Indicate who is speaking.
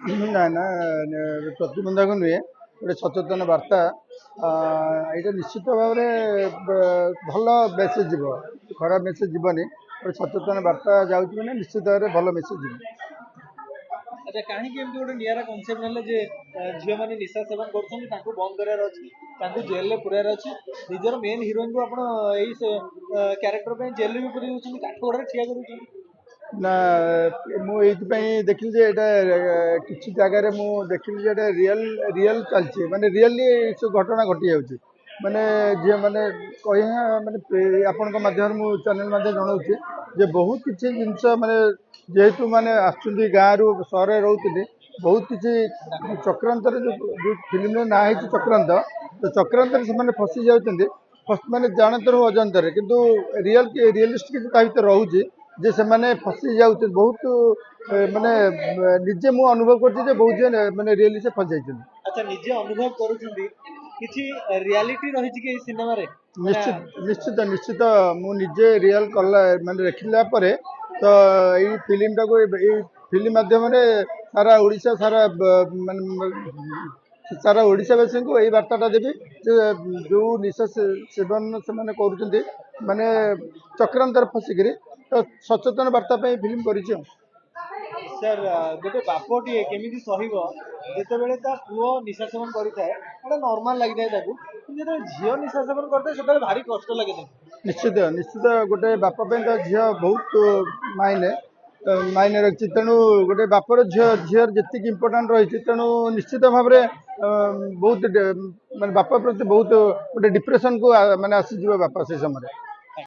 Speaker 1: ନା ନା ପ୍ରତିବନ୍ଧକ ନୁହେଁ, ଗୋଟେ ସଚେତନ ବାର୍ତ୍ତା। ଏଇଟା ନିଶ୍ଚିତ ଭାବରେ ଭଲ ମେସେଜ ଯିବ, ଖରାପ ମେସେଜ ଯିବନି। ଗୋଟେ ସଚେତନ ବାର୍ତ୍ତା ଯାଉଛି ମାନେ ନିଶ୍ଚିତ ଭାବରେ ଭଲ ମେସେଜ ଯିବ।
Speaker 2: ଆଚ୍ଛା, କାହିଁକି ଏମିତି ଗୋଟେ ନିଆରା କନସେପ୍ଟ ନେଲେ ଯେ ଝିଅମାନେ ନିଶା ସେବନ କରୁଛନ୍ତି ତାଙ୍କୁ ବନ୍ଦ କରିବାର ଅଛି, ତାଙ୍କୁ ଜେଲରେ ପୁରାଇବାର ଅଛି। ନିଜର ମେନ୍ ହିରୋଇନକୁ ଆପଣ ଏଇ କ୍ୟାରେକ୍ଟର ପାଇଁ ଜେଲରେ ବି ପୁରେଇ ଦେଉଛନ୍ତି, କାଠଗଡ଼ାରେ ଠିଆ କରୁଛନ୍ତି।
Speaker 1: ନା ମୁଁ ଏଇଥିପାଇଁ ଦେଖିଲି ଯେ ଏଇଟା କିଛି ଜାଗାରେ ମୁଁ ଦେଖିଲି ଯେ ଏଇଟା ରିଅଲ ଚାଲିଛି, ମାନେ ରିଅଲି ସବୁ ଘଟଣା ଘଟି ଯାଉଛି। ମାନେ ଝିଅମାନେ କହିବା ମାନେ ଆପଣଙ୍କ ମାଧ୍ୟମରେ ମୁଁ ଚ୍ୟାନେଲ ମାଧ୍ୟମରେ ଜଣାଉଛି ଯେ ବହୁତ କିଛି ଜିନିଷ ମାନେ ଯେହେତୁ ମାନେ ଆସୁଛନ୍ତି ଗାଁରୁ ସହରରେ ରହୁଛନ୍ତି, ବହୁତ କିଛି ଚକ୍ରାନ୍ତରେ ଯେଉଁ ଫିଲ୍ମର ନାଁ ହେଇଛି ଚକ୍ରାନ୍ତ, ତ ଚକ୍ରାନ୍ତରେ ସେମାନେ ଫସି ଯାଉଛନ୍ତି, ମାନେ ଜାଣତରୁ ଅଜାଣତରେ। କିନ୍ତୁ ରିଅଲିଷ୍ଟ କିଛି ତା ଭିତରେ ରହୁଛି ଯେ ସେମାନେ ଫସି ଯାଉଛନ୍ତି ବହୁତ, ମାନେ ନିଜେ ମୁଁ ଅନୁଭବ କରୁଛି ଯେ ବହୁତ ଝିଅ ମାନେ ରିଅଲି ସେ ଫସି ଯାଇଛନ୍ତି।
Speaker 2: ଆଚ୍ଛା, ନିଜେ ଅନୁଭବ କରୁଛନ୍ତି, କିଛି ରିୟାଲିଟି ରହିଛି କି ଏଇ ସିନେମାରେ?
Speaker 1: ନିଶ୍ଚିତ ନିଶ୍ଚିତ ମୁଁ ନିଜେ ରିଅଲ କଲା ମାନେ ଦେଖିଲା ପରେ ତ ଏଇ ଫିଲ୍ମଟାକୁ ଏଇ ଫିଲ୍ମ ମାଧ୍ୟମରେ ସାରା ଓଡ଼ିଶା ମାନେ ସାରା ଓଡ଼ିଶାବାସୀଙ୍କୁ ଏଇ ବାର୍ତ୍ତାଟା ଦେବି ଯେ ଯେଉଁ ନିଶା ସେବନ ସେମାନେ କରୁଛନ୍ତି, ମାନେ ଚକ୍ରାନ୍ତରେ ଫସିକିରି, ତ ସଚେତନ ବାର୍ତ୍ତା ପାଇଁ ଫିଲ୍ମ କରିଛି ଆଉ।
Speaker 2: ସାର୍, ଗୋଟେ ବାପଟିଏ କେମିତି ସହିବ ଯେତେବେଳେ ତା ପୁଅ ନିଶା ସେବନ କରିଥାଏ? ଏଇଟା ନର୍ମାଲ ଲାଗିଥାଏ ତାକୁ, କିନ୍ତୁ ଯେତେବେଳେ ଝିଅ ନିଶା ସେବନ କରିଥାଏ ସେତେବେଳେ ଭାରି କଷ୍ଟ ଲାଗେ ତାକୁ।
Speaker 1: ନିଶ୍ଚିତ ଗୋଟେ ବାପା ପାଇଁ ତ ଝିଅ ବହୁତ ମାଇନେ ରଖିଛି। ତେଣୁ ଗୋଟେ ବାପର ଝିଅର ଯେତିକି ଇମ୍ପୋର୍ଟାଣ୍ଟ ରହିଛି, ତେଣୁ ନିଶ୍ଚିତ ଭାବରେ ବହୁତ ମାନେ ବାପା ପ୍ରତି ବହୁତ ଗୋଟେ ଡିପ୍ରେସନକୁ ମାନେ ଆସିଯିବ ବାପା ସେ ସମୟରେ।